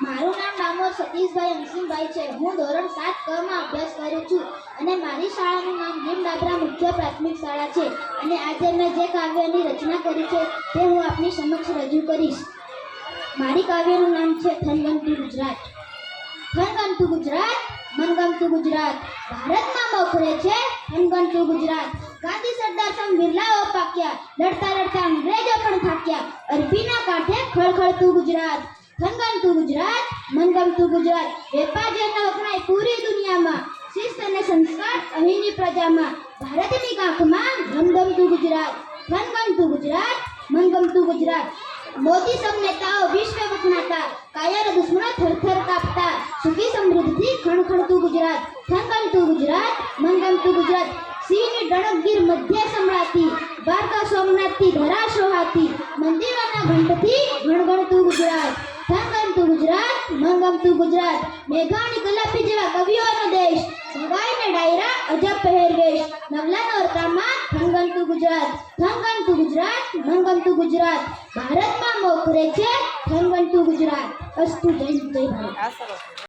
મારું નામ ડામોર સતીશભાઈ અંશિમભાઈ છે. હું ધોરણ 7 ક માં અભ્યાસ કરું છું અને મારી શાળાનું નામ ભીમ ડાબરા મુખ્ય પ્રાથમિક શાળા છે. અને આજે મેં જે કાવ્યની રચના કરી છે તે હું આપની સમક્ષ રજૂ કરીશ. મારી કાવ્યનું નામ છે થનગનતું ગુજરાત. થનગનતું ગુજરાત, મનગમતું ગુજરાત, ભારતમાં મોખરે છે થનગનતું ગુજરાત. ગાંધી સરદાર સમ બિરલાઓ પાક્યા, લડતા લડતા અંગ્રેજો પણ થાક્યા. અરબીના કાંઠે ખળખળતું ગુજરાત. થનગનતું ગુજરાત, મનગમતું ગુજરાત, વેપારીઓનો વખણાય પૂરી દુનિયામાં. શિસ્ત અને સંસ્કાર અહીંની પ્રજામાં. ભારતની કાંખમાં ધમધમતું ગુજરાત. થનગનતું ગુજરાત, મનગમતું ગુજરાત. મોદી સમ નેતાઓ વિશ્વ વખણાતા, કાયર દુશ્મનો થરથર કાપતા. સુખી સમૃદ્ધિથી ખણખણતું ગુજરાત. થનગનતું ગુજરાત, મનગમતું ગુજરાત. સિંહની ડણકગીર મધ્ય સંભળાતી, દ્વારકા સોમનાથથી ધરા સોહાતી. મંદિરોના ઘંટથી ગણગણતું ગુજરાત. થનગનતું ગુજરાત, મનગમતું ગુજરાત. મેઘાણી કલાપી જેવા કવિઓનો દેશ, ભગાઈને ડાયરા અજબ પહેરવેશ. નવલા નોરતામાં થનગનતું ગુજરાત. થનગનતું ગુજરાત, મનગમતું ગુજરાત. ભારતમાં મોખરે છે થનગનતું ગુજરાત. અસ્તુ. જય જય ભારત.